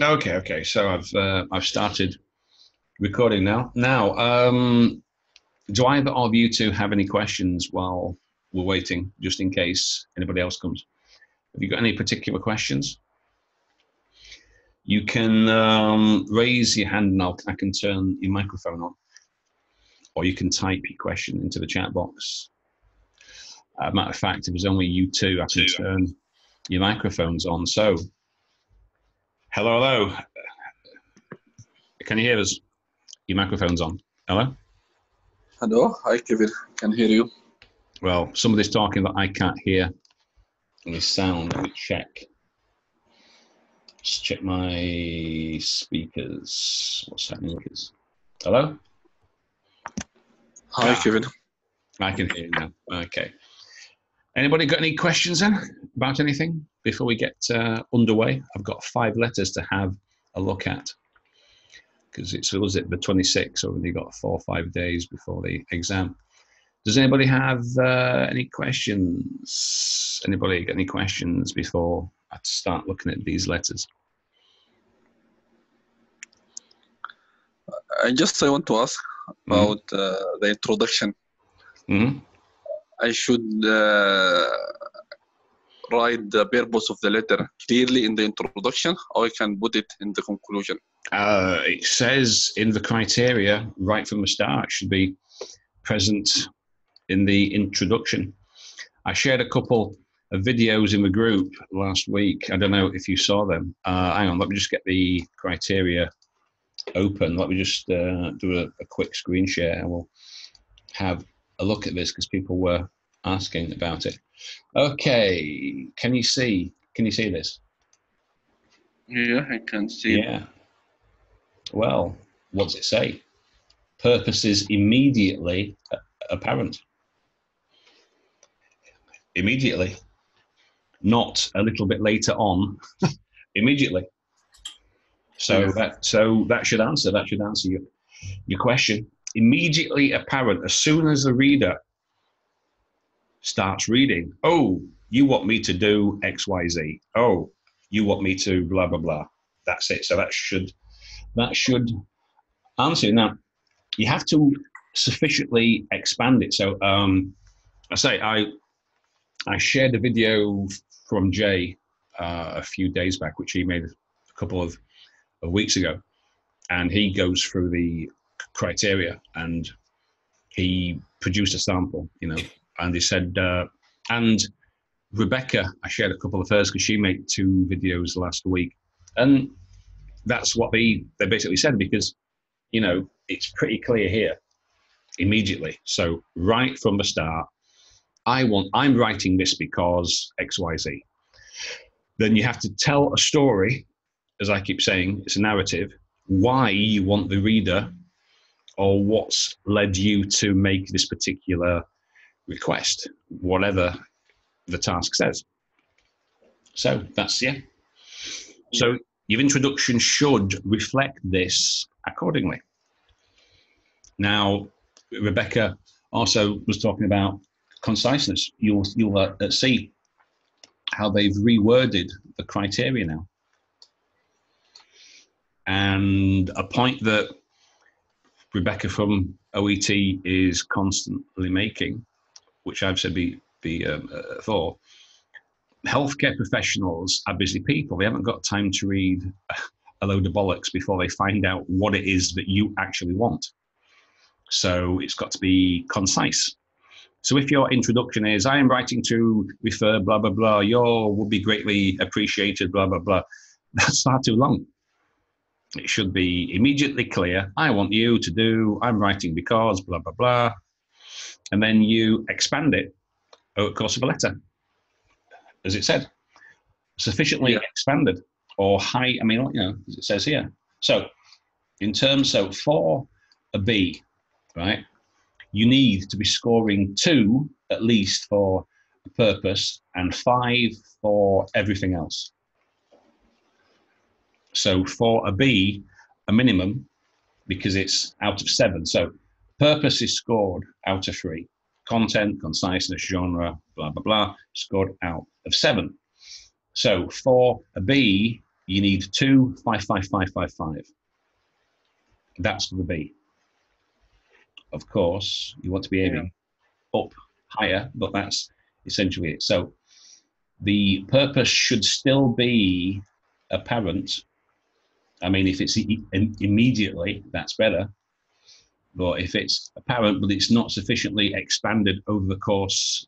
Okay. So I've started recording now. Do either of you two have any questions while we're waiting, just in case anybody else comes? Have you got any particular questions? You can raise your hand and I can turn your microphone on, or you can type your question into the chat box. Matter of fact, if there's only you two, I can turn your microphones on. So, hello. Can you hear us? Your microphone's on. Hello? Hello, hi Kevin, can hear you. Well, somebody's talking that I can't hear any sound. Let me check. Just check my speakers. What's happening? Hello? Hi Kevin. I can hear you now. Okay. Anybody got any questions then about anything before we get underway? I've got 5 letters to have a look at because it's the 26th, so we've only got 4 or 5 days before the exam. Does anybody have any questions? Anybody got any questions before I start looking at these letters? I want to ask about the introduction. I should write the purpose of the letter clearly in the introduction, or I can put it in the conclusion? It says in the criteria right from the start, should be present in the introduction. I shared a couple of videos in the group last week. I don't know if you saw them. Hang on, let me just get the criteria open. Let me just do a quick screen share and we'll have a look at this because people were asking about it. Okay, can you see this? Yeah, I can see. Yeah. Well, what does it say? Purpose is immediately apparent. Immediately, not a little bit later on. Immediately. So that should answer your question. Immediately apparent, as soon as the reader starts reading, oh, you want me to do X, Y, Z. Oh, you want me to blah blah blah. That's it. So that should answer. Now, you have to sufficiently expand it. So I shared a video from Jay a few days back, which he made a couple of weeks ago, and he goes through the criteria and he produced a sample, and he said, and Rebecca, I shared a couple of hers because she made 2 videos last week, and that's what they basically said, because it's pretty clear here immediately. So right from the start, I'm writing this because XYZ. Then you have to tell a story, as I keep saying, it's a narrative, why you want the reader or what's led you to make this particular request, whatever the task says. So that's, yeah. So your introduction should reflect this accordingly. Now, Rebecca also was talking about conciseness. You'll see how they've reworded the criteria now. And a point that Rebecca from OET is constantly making, which I've said before, healthcare professionals are busy people. They haven't got time to read a load of bollocks before they find out what it is that you actually want. So it's got to be concise. So if your introduction is, I am writing to refer, blah, blah, blah, your would be greatly appreciated, blah, blah, blah, that's far too long. It should be immediately clear. I want you to do, I'm writing because, blah, blah, blah. And then you expand it over the course of a letter, as it said, sufficiently expanded or high, as it says here. So for a B, right, you need to be scoring 2 at least for a purpose and 5 for everything else. So for a B, a minimum, because it's out of 7. So purpose is scored out of 3. Content, conciseness, genre, blah, blah, blah, scored out of 7. So for a B, you need 2, 5, 5, 5, 5, 5. That's the B. Of course, you want to be aiming up higher, but that's essentially it. So the purpose should still be apparent. I mean, if it's immediately, that's better. But if it's apparent, but it's not sufficiently expanded over the course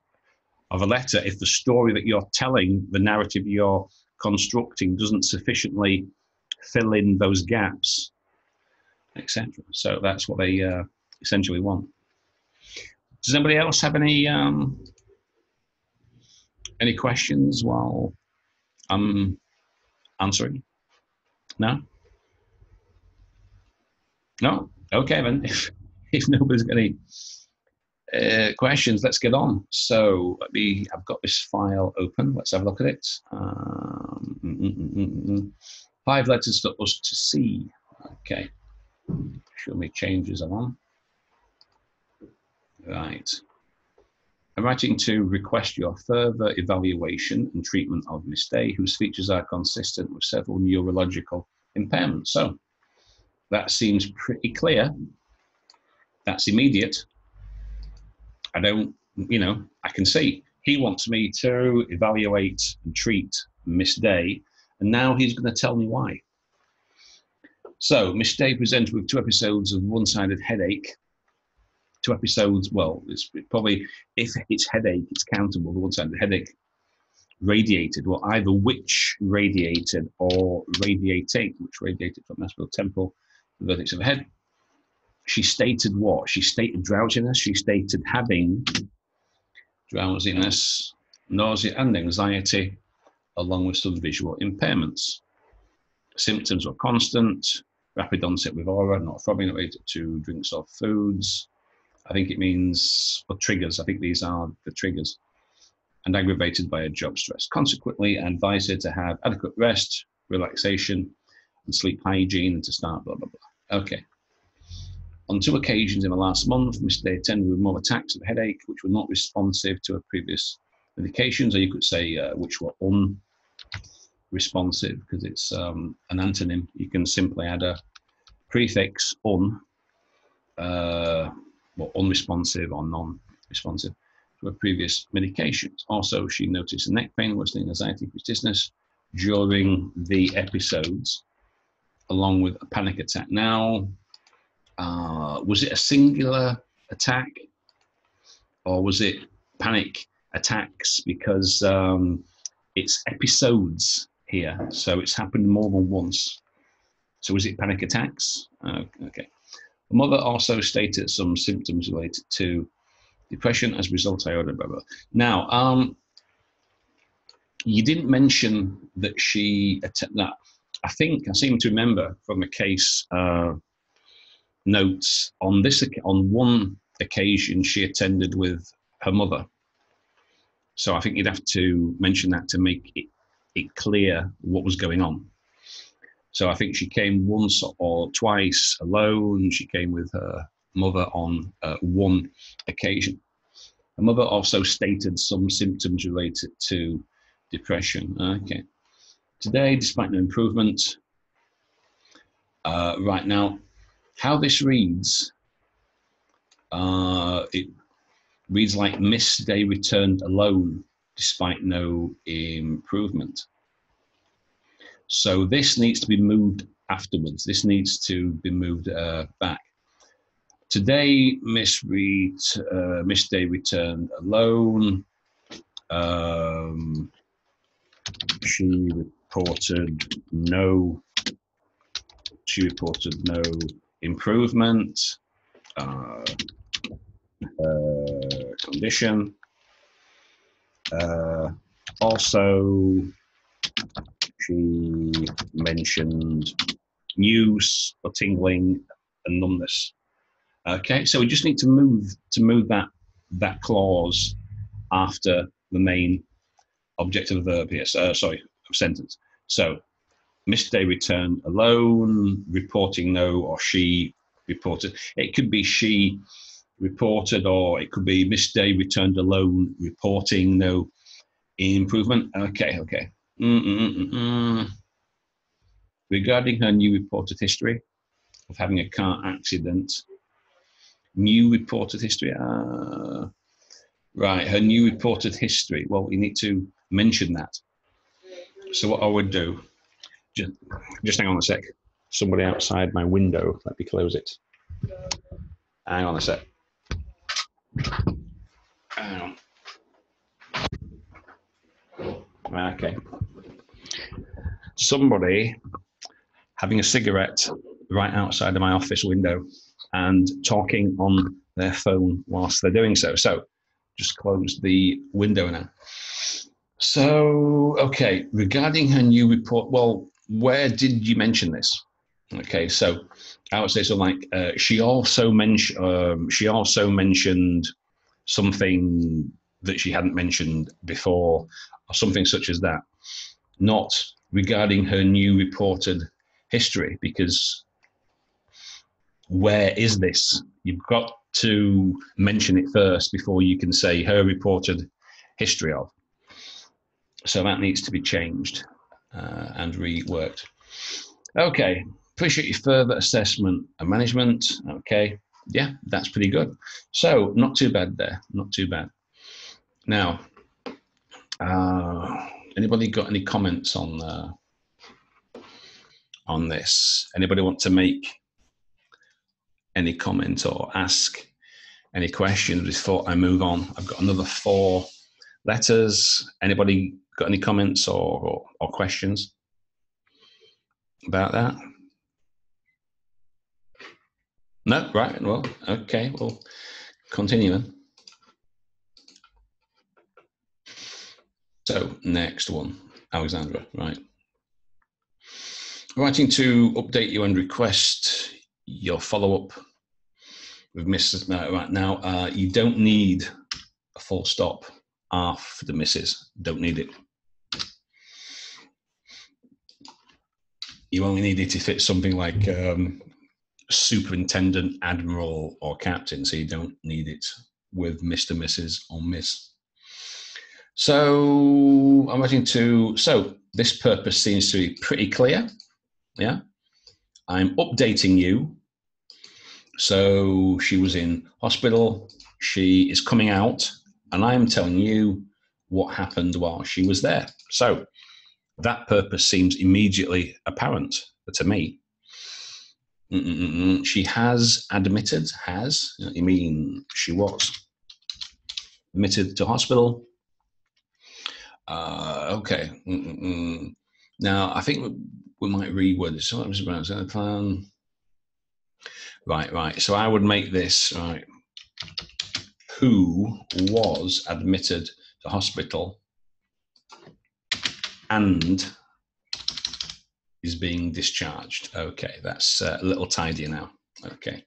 of a letter, if the story that you're telling, the narrative you're constructing doesn't sufficiently fill in those gaps, etc. So that's what they essentially want. Does anybody else have any questions while I'm answering? No? No? Okay, then. If nobody's got any questions, let's get on. So I've got this file open. Let's have a look at it. 5 letters for us to see. Okay. Show me changes along. Right. I'm writing to request your further evaluation and treatment of Miss Day, whose features are consistent with several neurological impairments. So that seems pretty clear. That's immediate. I don't, I can see he wants me to evaluate and treat Miss Day, and now he's going to tell me why. So Miss Day presented with 2 episodes of one-sided headache. 2 episodes, well, it's probably, if it's headache, it's countable. The one-sided headache radiated, well, either which radiated or radiating, which radiated from the temple, the vertex of the head. She stated what? She stated drowsiness. She stated having drowsiness, nausea, and anxiety, along with some visual impairments. Symptoms were constant, rapid onset with aura, not throbbing, not related to drinks or foods. I think it means, or triggers. I think these are the triggers. And aggravated by a job stress. Consequently, I advise her to have adequate rest, relaxation, and sleep hygiene, and to start blah, blah, blah. Okay. On 2 occasions in the last month, Miss Day attended with more attacks of headache, which were not responsive to her previous medications, or you could say which were unresponsive, because it's an antonym. You can simply add a prefix un, or unresponsive or non-responsive to her previous medications. Also, she noticed neck pain, worsening anxiety, persistence during the episodes, along with a panic attack. Now, was it a singular attack, or was it panic attacks? Because it's episodes here, so it's happened more than once. So was it panic attacks? Okay. The mother also stated some symptoms related to depression as a result. I ordered blah, blah. Now, you didn't mention that she that. I think I seem to remember from the case notes on one occasion she attended with her mother. So I think you'd have to mention that to make it clear what was going on. So I think she came once or twice alone. She came with her mother on 1 occasion. Her mother also stated some symptoms related to depression. Okay. Today, despite no improvement, right now, how this reads, it reads like Miss Day returned alone despite no improvement. So this needs to be moved afterwards. This needs to be moved back. Today, Miss Day returned alone. She reported no improvement. Condition. Also, she mentioned news or tingling and numbness. Okay, so we just need to move that clause after the main object of the verb here. Sorry, of sentence. So, Miss Day returned alone, reporting no, or she reported. It could be she reported, or it could be Miss Day returned alone, reporting no improvement. Okay. regarding her new reported history of having a car accident. New reported history. Right, her new reported history. Well, you need to mention that. So what I would do, just hang on a sec. Somebody outside my window. Let me close it. Hang on a sec. Hang on. Okay. Somebody having a cigarette right outside of my office window and talking on their phone whilst they're doing so. So just close the window now. So, okay, regarding her new report, well, where did you mention this? Okay, so I would say something like she also mentioned something that she hadn't mentioned before, or something such as that. Not regarding her new reported history, because where is this? You've got to mention it first before you can say her reported history of. So that needs to be changed and reworked. Okay, appreciate your further assessment and management. Okay, yeah, that's pretty good. So not too bad there, not too bad. Now, anybody got any comments on this? Anybody want to make any comment or ask any questions before I move on? I've got another 4 letters. Anybody got any comments or questions about that? No, right, well, okay, we'll continue then. So, next one, Alexandra, right. Writing to update you and request your follow-up with Mrs. Right now, you don't need a full stop after the Mrs. Don't need it. You only need it if it's something like superintendent, admiral, or captain, so you don't need it with Mr., Mrs., or Miss. So I'm writing to, so this purpose seems to be pretty clear. Yeah, I'm updating you. So she was in hospital, she is coming out, and I'm telling you what happened while she was there. So that purpose seems immediately apparent to me. She has admitted, you mean she was admitted to hospital. Okay. Now, I think we might reword this. Right. So I would make this, right, who was admitted to hospital and is being discharged. Okay, that's a little tidier now. Okay.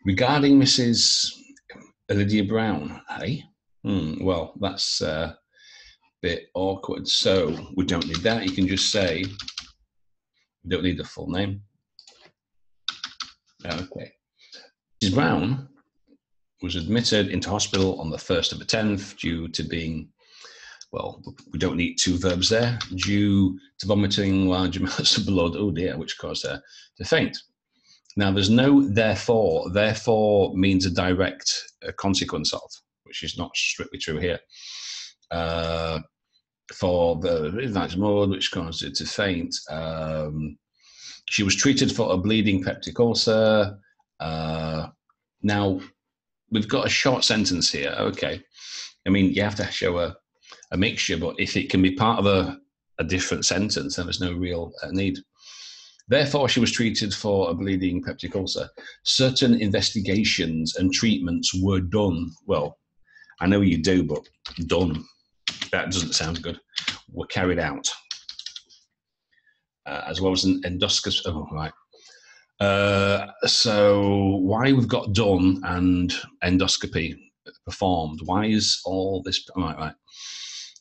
Regarding Mrs. Olivia Brown, hey? Well, that's a bit awkward. So we don't need that. You can just say, we don't need the full name. Okay. Mrs. Brown was admitted into hospital on the 1st of the 10th due to being, well, we don't need 2 verbs there, due to vomiting large amounts of blood, oh dear, which caused her to faint. Now, there's no therefore. Therefore means a direct consequence of, which is not strictly true here. For the blood, which caused her to faint, she was treated for a bleeding peptic ulcer. Now, we've got a short sentence here. Okay. I mean, you have to show a mixture, but if it can be part of a different sentence, then there's no real need. Therefore, she was treated for a bleeding peptic ulcer. Certain investigations and treatments were done. Well, I know you do, but done. That doesn't sound good. Were carried out. As well as an endoscopy. Oh, right. So why we've got done and endoscopy performed? Why is all this? Right.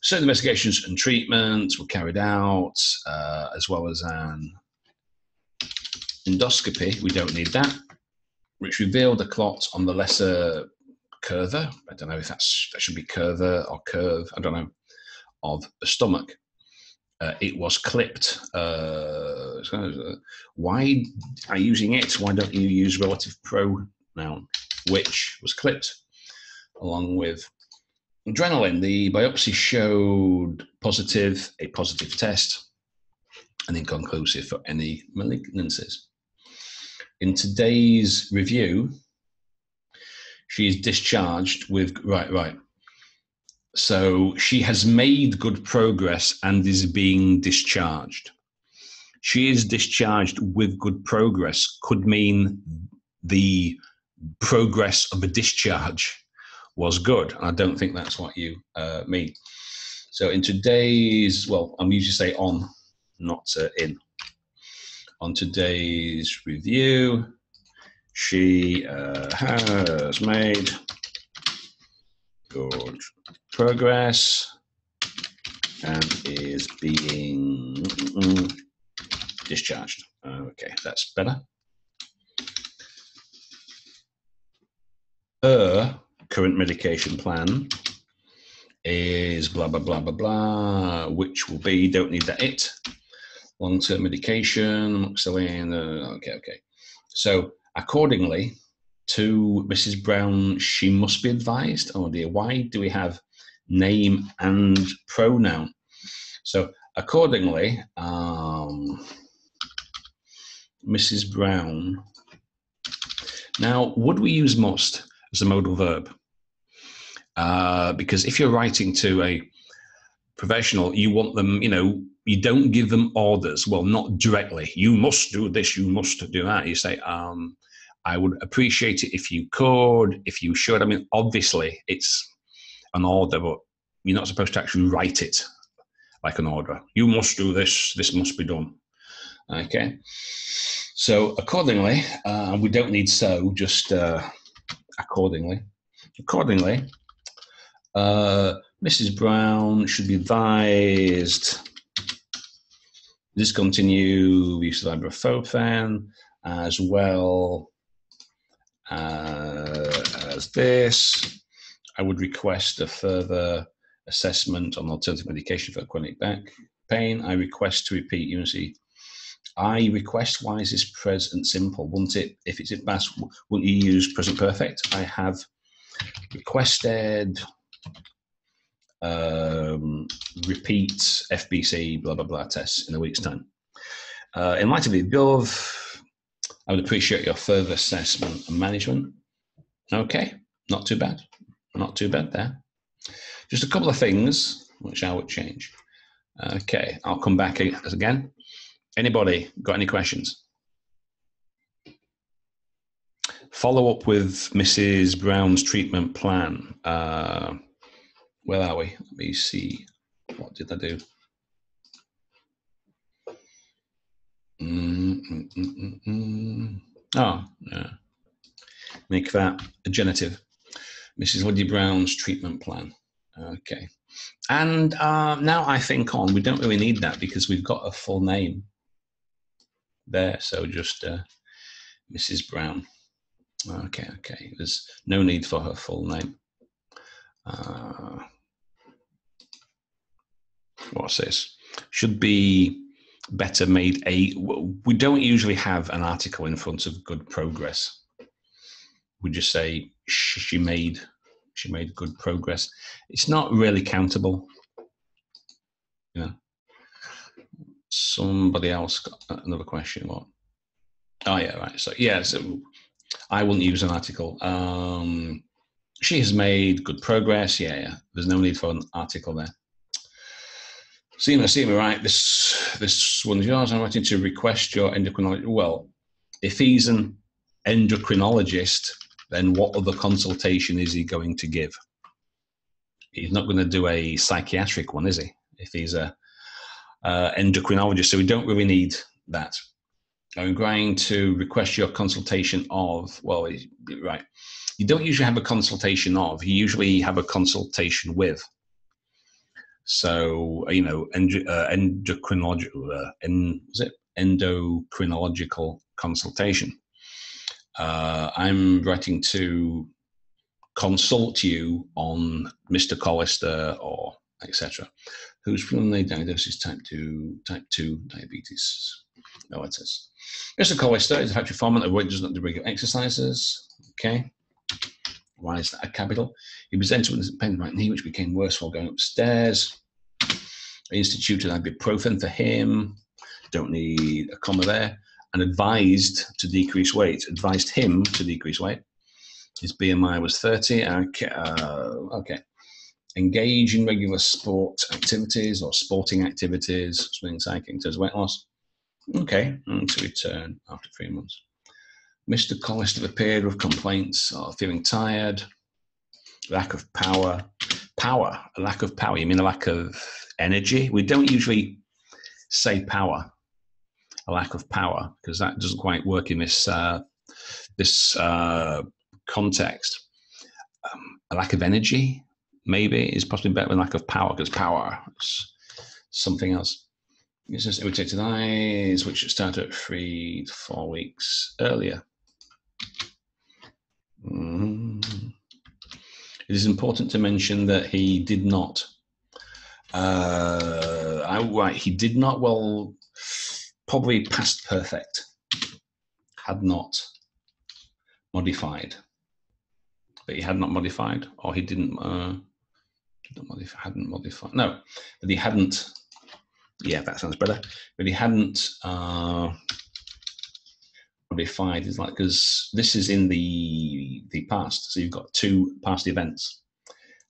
Certain investigations and treatments were carried out, as well as an endoscopy. We don't need that, which revealed a clot on the lesser curva. I don't know if that should be curva or curve. I don't know, of the stomach. It was clipped. Why are you using it? Why don't you use relative pronoun, which was clipped along with adrenaline. The biopsy showed a positive test, and inconclusive for any malignancies. In today's review, she is discharged with, right. So she has made good progress and is being discharged. She is discharged with good progress could mean the progress of a discharge was good. I don't think that's what you mean. So in today's, well, I'm usually say on, not in. On today's review, she has made good progress and is being discharged. Okay, that's better. Her current medication plan is blah, blah, blah, blah, blah, which will be, don't need that it. Long-term medication, amoxicillin, okay. So accordingly to Mrs. Brown, she must be advised. Oh dear, why do we have name and pronoun? So accordingly, Mrs. Brown. Now, would we use must as a modal verb? Because if you're writing to a professional, you want them, you don't give them orders. Well, not directly. You must do this, you must do that. You say, I would appreciate it if you could, if you should. I mean, obviously, it's an order, but you're not supposed to actually write it like an order. You must do this, this must be done. Okay. So accordingly, we don't need so, just accordingly. Accordingly, Mrs. Brown should be advised discontinue use of ibuprofen as well as this. I would request a further assessment on alternative medication for chronic back pain. I request to repeat UNC. I request, why is this present simple? Wouldn't it, if it's in past, wouldn't you use present perfect? I have requested repeat FBC blah blah blah tests in a week's time. In light of the above, I would appreciate your further assessment and management. Okay, not too bad there. Just a couple of things which I would change. Okay, I'll come back again. Anybody got any questions? Follow up with Mrs. Brown's treatment plan. Where are we? Let me see. What did I do? Oh, yeah. Make that a genitive. Mrs. Olivia Brown's treatment plan. Okay. And now I think we don't really need that because we've got a full name there. So just Mrs. Brown. Okay. There's no need for her full name. What's this? Should be better made we don't usually have an article in front of good progress. We just say she made good progress. It's not really countable. Somebody else got another question. What? Oh yeah, right. So yeah, so I wouldn't use an article. She has made good progress. Yeah. There's no need for an article there. Seema, right, this one's yours. I'm writing to request your endocrinologist. Well, if he's an endocrinologist, then what other consultation is he going to give? He's not going to do a psychiatric one, is he? If he's a endocrinologist, so we don't really need that. I'm going to request your consultation of, well, right. You don't usually have a consultation of, you usually have a consultation with. So, endocrinological consultation. I'm writing to consult you on Mr. Collister or etc. Whose preliminary diagnosis type 2 diabetes. No, it is. Mr. Collister is a factory foreman that does not do regular exercises. Okay. Why is that a capital? He presented with a pain in the right knee, which became worse while going upstairs. I instituted ibuprofen for him. Don't need a comma there. And advised to decrease weight. Advised him to decrease weight. His BMI was 30. Okay. Engage in regular sport activities or sporting activities, swimming, cycling, does weight loss. Okay, and to return after 3 months. Mr. Collister appeared with complaints of feeling tired, lack of power. Power, a lack of power. You mean a lack of energy? We don't usually say power, a lack of power, because that doesn't quite work in this context. A lack of energy, maybe, is possibly better than lack of power, because power is something else. It's just irritated eyes, which started at 3 to 4 weeks earlier. It is important to mention that he did not. He did not. Well, probably past perfect. Had not modified, but he had not modified, or he didn't. Hadn't modified. No, but he hadn't. Yeah, that sounds better. But he hadn't modified. Is like, because this is in the past, so you've got 2 past events.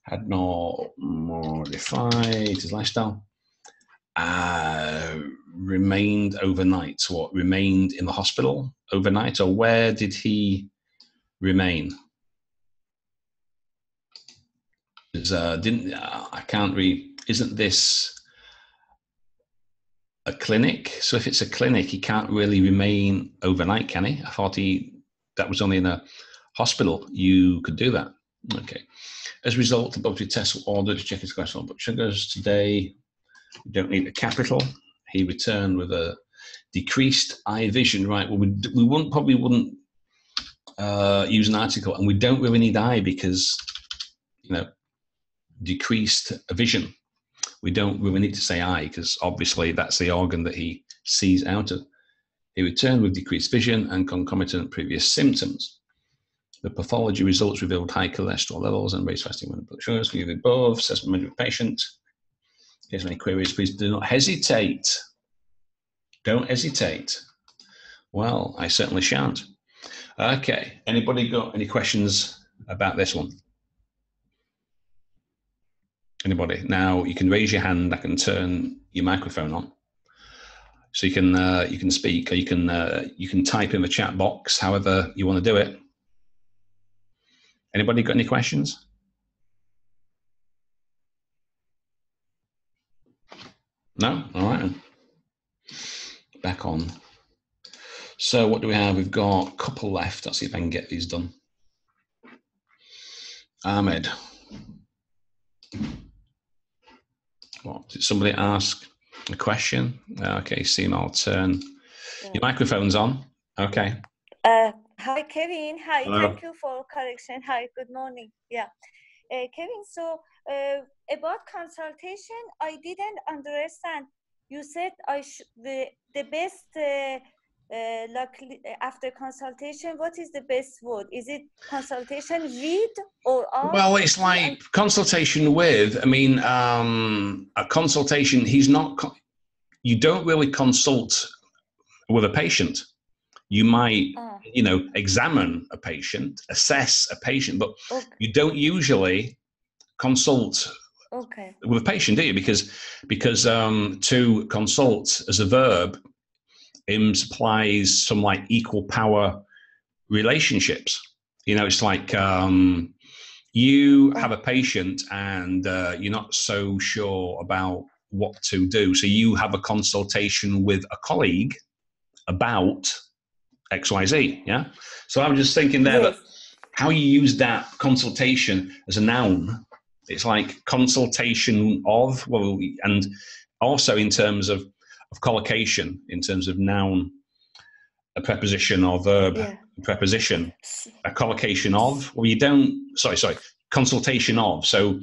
Had not modified his lifestyle. Remained overnight. So what? Remained in the hospital overnight, or where did he remain? I can't read. Isn't this a clinic? So if it's a clinic, he can't really remain overnight, can he? I thought that was only in a hospital. You could do that. Okay. As a result, the laboratory tests were ordered to check his cholesterol blood sugars. Today, we don't need a capital. He returned with a decreased eye vision. Right. Well, we probably wouldn't use an article, and we don't really need eye because, decreased vision. We don't really need to say eye because obviously that's the organ that he sees out of. He returned with decreased vision and concomitant previous symptoms. The pathology results revealed high cholesterol levels and raised fasting blood sugars. For the above, assessment made with the patient. If there's any queries, please do not hesitate. Don't hesitate. Well, I certainly shan't. Okay. Anybody got any questions about this one? Anybody? Now you can raise your hand. I can turn your microphone on, so you can speak, or you can type in the chat box. However you want to do it. Anybody got any questions? No. All right. Back on. So what do we have? We've got a couple left. Let's see if I can get these done. Ahmed. What, did somebody ask a question? Okay, Seema, I'll turn. Your microphone's on. Okay. Hi, Kevin. Hi, hello. Thank you for correction. Hi, good morning. Yeah. Kevin, so about consultation, I didn't understand. You said the best, after consultation, what is the best word? Is it consultation with or on? Well, it's like consultation with. I mean, a consultation, you don't really consult with a patient. You might, examine a patient, assess a patient, but you don't usually consult with a patient, do you? Because to consult as a verb implies some like equal power relationships. It's like you have a patient and you're not so sure about what to do. So you have a consultation with a colleague about XYZ, yeah? So I'm just thinking there that how you use that consultation as a noun, it's like consultation of, well, and also in terms of collocation, in terms of noun, a preposition or verb, preposition, a collocation of, well, you don't, consultation of. So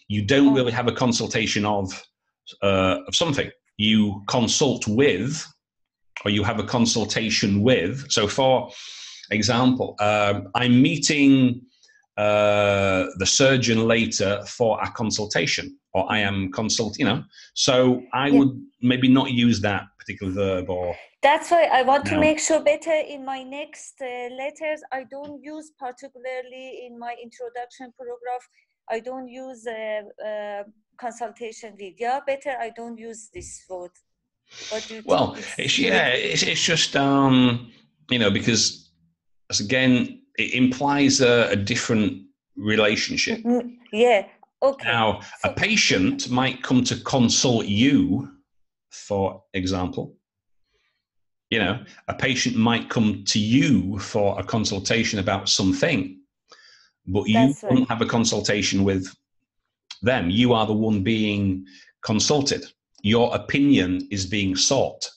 you don't really have a consultation of something. You consult with or you have a consultation with. So for example, I'm meeting the surgeon later for a consultation, or I am so I would maybe not use that particular verb. Or that's why I want to make sure better in my next letters. I don't use, particularly in my introduction paragraph, I don't use consultation with. Yeah, better I don't use this word. What do you think? It's just because again it implies a different relationship. Yeah. Okay. Now, a patient might come to consult you, for example. A patient might come to you for a consultation about something, but you won't have a consultation with them. You are the one being consulted. Your opinion is being sought.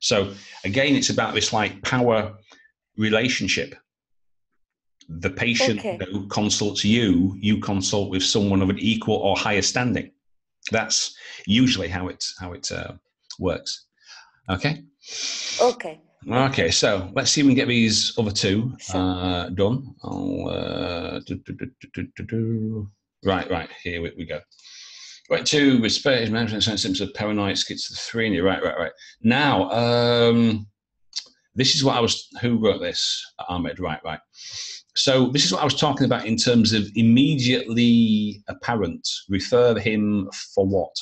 So again, it's about this like power relationship. The patient who consults you, you consult with someone of an equal or higher standing. That's usually how it works. Okay. Okay. So let's see if we can get these other two done. Right. Here we go. Right, 2, respect management symptoms of paranoid schizophrenia. Right. Now, this is what who wrote this? Ahmed, right. So this is what I was talking about in terms of immediately apparent. Refer him for what?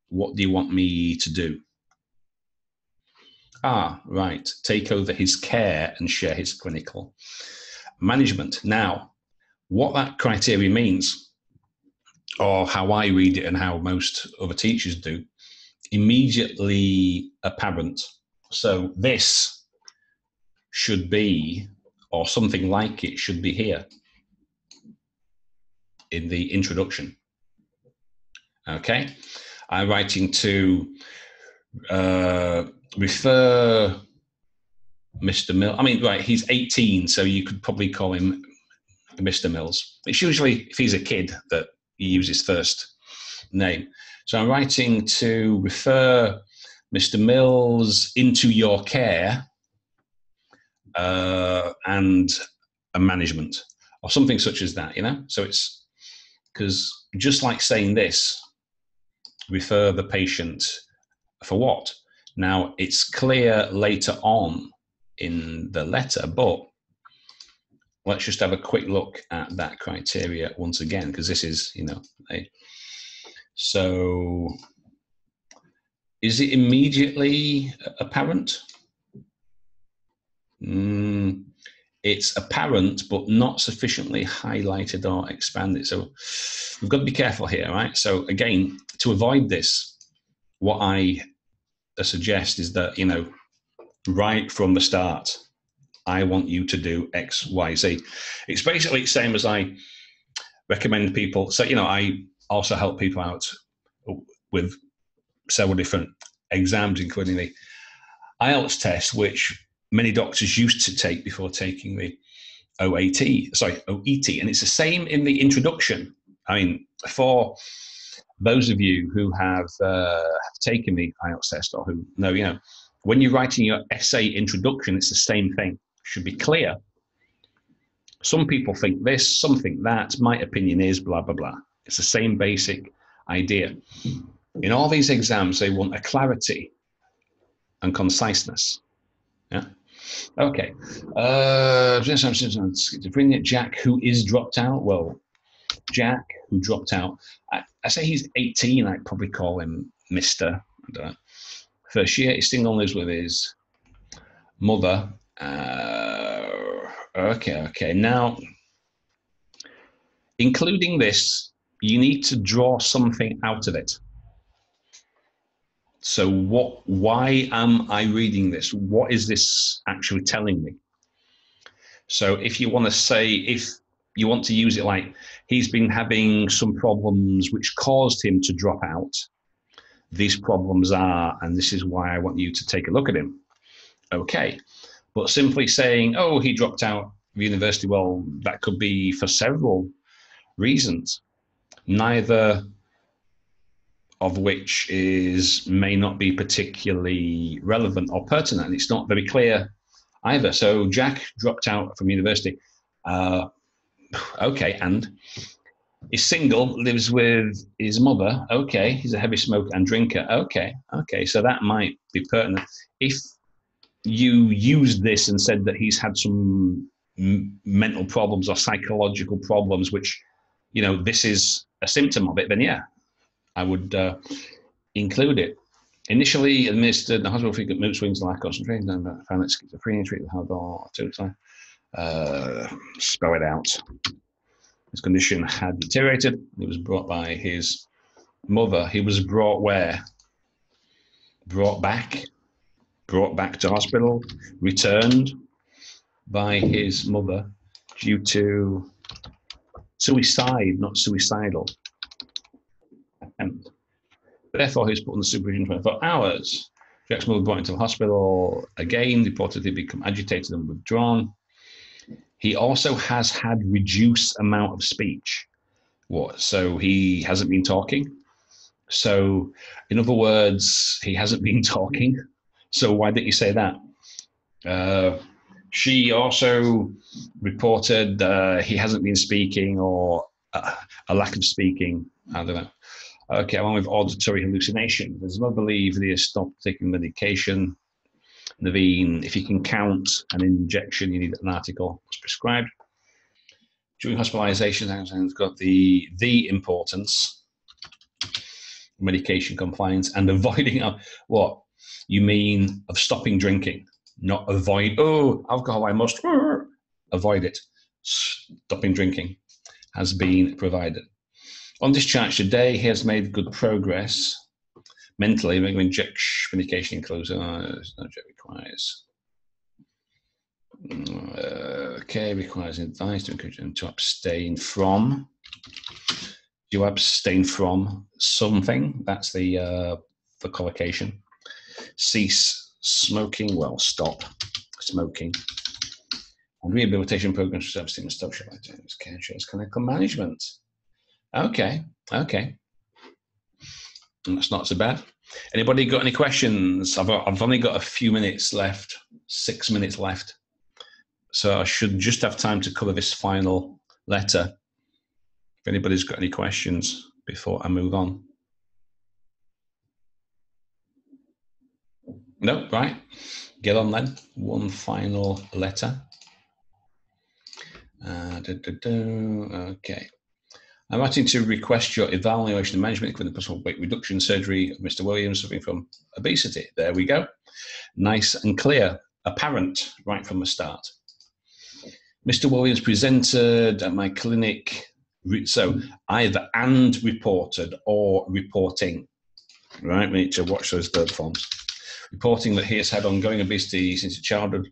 What do you want me to do? Right. Take over his care and share his clinical management. Now, what that criteria means, or how I read it and how most other teachers do, immediately apparent. So this should be, or something like it should be here in the introduction. Okay. I'm writing to refer Mr. Mills. I mean, right, he's 18, so you could probably call him Mr. Mills. It's usually, if he's a kid, that you use his first name. So I'm writing to refer Mr. Mills into your care and a management, or something such as that, So it's because just like saying this, refer the patient for what? Now, it's clear later on in the letter, but let's just have a quick look at that criteria once again, because this is, so is it immediately apparent? It's apparent, but not sufficiently highlighted or expanded. So we've got to be careful here, right? So again, to avoid this, what I suggest is that, right from the start, I want you to do X, Y, Z. It's basically the same as I recommend people. So, I also help people out with several different exams, including the IELTS test, which many doctors used to take before taking the OET. And it's the same in the introduction. I mean, for those of you who have taken the IELTS test, or who know, when you're writing your essay introduction, it's the same thing. It should be clear. Some people think this, some think that. My opinion is blah, blah, blah. It's the same basic idea. In all these exams, they want a clarity and conciseness. Yeah. Okay. Schizophrenia, Jack, who is dropped out. Well, Jack, who dropped out. I say he's 18. I'd probably call him Mr. First year, he still lives with his mother. Okay. Now, including this, you need to draw something out of it. So why am I reading this? What is this actually telling me? So if you want to use it like he's been having some problems which caused him to drop out, these problems are, and this is why I want you to take a look at him. Okay. But simply saying, oh, he dropped out of university, well, that could be for several reasons. Neither of which may not be particularly relevant or pertinent. And it's not very clear either. So Jack dropped out from university. Okay, and he's single, lives with his mother. Okay, he's a heavy smoker and drinker. Okay, so that might be pertinent. If you used this and said that he's had some mental problems or psychological problems, which, you know, this is a symptom of it, then yeah, I would include it. Initially administered the hospital frequent mood swings, lack of concentration, found that schizophrenia treated with hardball, spell it out. His condition had deteriorated. He was brought by his mother. He was brought where? Brought back to hospital, returned by his mother due to suicide, not suicidal attempt. Therefore, he was put on the supervision 24 hours. Jack's mother brought him to the hospital again, reportedly become agitated and withdrawn. He also has had reduced amount of speech. What? So he hasn't been talking. So, in other words, he hasn't been talking. So why didn't you say that? She also reported he hasn't been speaking, or a lack of speaking. I don't know. Okay, along with auditory hallucination. There's no belief that he has stopped taking medication. Naveen, if you can count an injection, you need an article as prescribed. During hospitalization, it's got the importance, medication compliance, and avoiding what? You mean of stopping drinking, not avoid, oh, alcohol, I must avoid it. Stopping drinking has been provided. On discharge today, he has made good progress. Mentally, injection medication includes, requires. Okay, requires advice to encourage them to abstain from. You abstain from something. That's the collocation. Cease smoking. Well, stop smoking. And rehabilitation programs for abstinence, social activities, care, insurance, clinical management. Okay. That's not so bad. Anybody got any questions? I've only got a few minutes left, 6 minutes left. So I should just have time to cover this final letter. If anybody's got any questions before I move on. No, right. Get on then. One final letter. Okay. I'm writing to request your evaluation and management for the possible weight reduction surgery of Mr. Williams suffering from obesity. There we go. Nice and clear, apparent right from the start. Mr. Williams presented at my clinic, so either and reported or reporting, right? We need to watch those third forms. Reporting that he has had ongoing obesity since his childhood.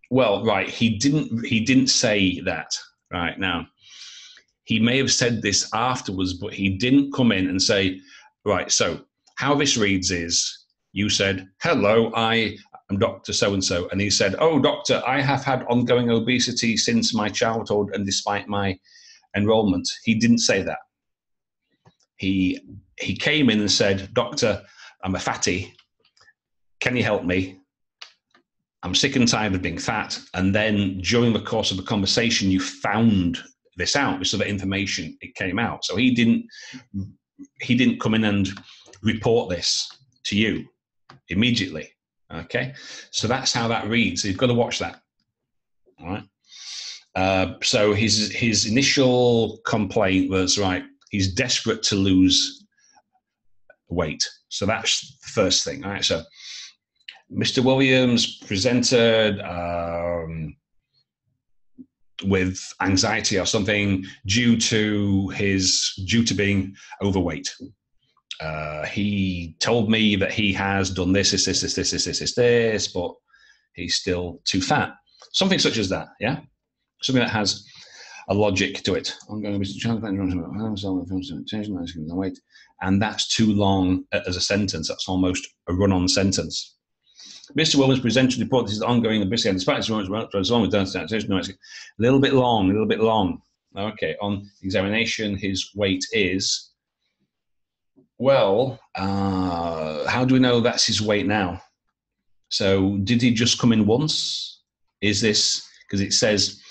Well, right, he didn't say that, right now. He may have said this afterwards, but he didn't come in and say, right, so how this reads is, you said, hello, I am Dr. So-and-so. And he said, oh, doctor, I have had ongoing obesity since my childhood and despite my enrollment. He didn't say that. He came in and said, doctor, I'm a fatty. Can you help me? I'm sick and tired of being fat. And then during the course of the conversation, you found this out, so that information, it came out. So he didn't come in and report this to you immediately. Okay, so that's how that reads. So you've got to watch that. All right. So his initial complaint was, right, he's desperate to lose weight. So that's the first thing. All right. So Mr. Williams presented with anxiety or something due to being overweight. He told me that he has done this, but he's still too fat. Something such as that, yeah? Something that has a logic to it. I'm going to be weight, and that's too long as a sentence. That's almost a run-on sentence. Mr. Williams presented report this is ongoing obesity, and despite this, as long as it's a little bit long. Okay, on examination, his weight is Well, how do we know that's his weight now? So did he just come in once? Is this, because it says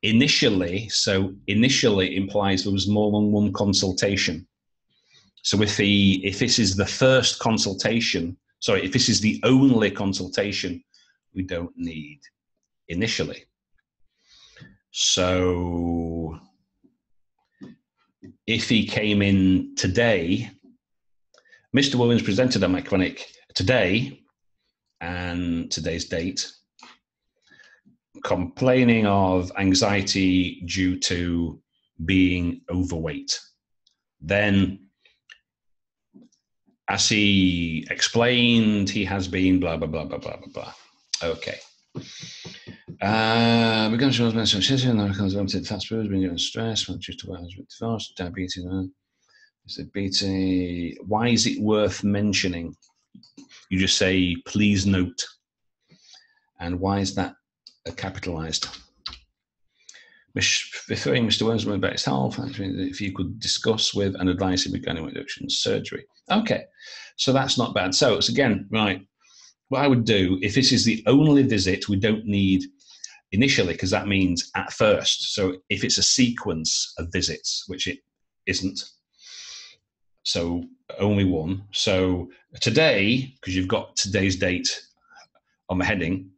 initially, so initially implies there was more than one consultation. So if this is the first consultation, sorry, if this is the only consultation, we don't need initially. So if he came in today, Mr. Williams presented at my clinic today, and today's date, complaining of anxiety due to being overweight. Then, as he explained, he has been blah, blah, blah, blah, blah, blah, blah. Okay. We're going to mention fast foods, being given stress, due to divorce, diabetes. Why is it worth mentioning? You just say, please note. And why is that capitalized? Referring Mr. Williams about his health, if you could discuss with and advise him regarding reduction surgery. Okay, so that's not bad. So it's again, right, what I would do, if this is the only visit, we don't need initially, because that means at first. So if it's a sequence of visits, which it isn't, so only one. So today, because you've got today's date on the heading,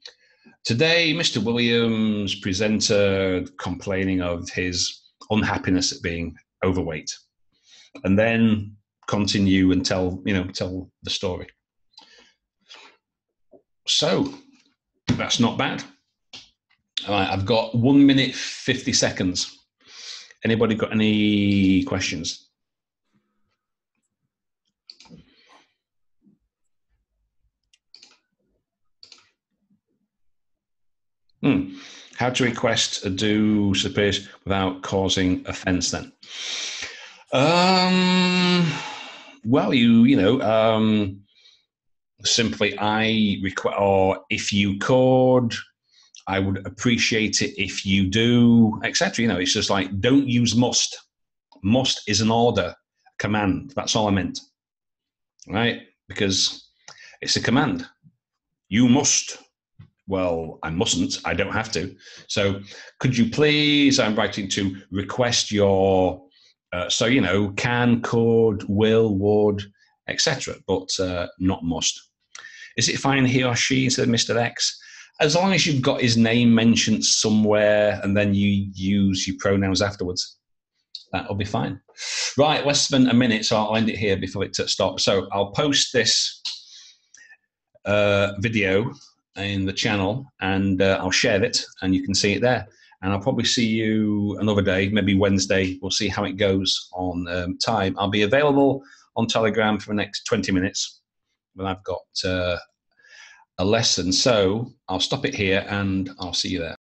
today Mr. Williams presented complaining of his unhappiness at being overweight, and then continue and tell the story. So that's not bad. All right, I've got 1 minute 50 seconds. Anybody got any questions? How to request a do space without causing offence then? Well, simply I request, or if you could, I would appreciate it if you do, etc. It's just like, don't use must. Must is an order, command. That's all I meant, right? Because it's a command. You must. Well, I mustn't. I don't have to. So could you please, I'm writing to request your, can, could, will, would, etc., but not must. Is it fine he or she instead of Mr. X? As long as you've got his name mentioned somewhere and then you use your pronouns afterwards, that'll be fine. Right, less than a minute, so I'll end it here before it stops. So I'll post this video in the channel, and I'll share it, and you can see it there. And I'll probably see you another day, maybe Wednesday. We'll see how it goes on time. I'll be available on Telegram for the next 20 minutes when I've got a lesson. So I'll stop it here, and I'll see you there.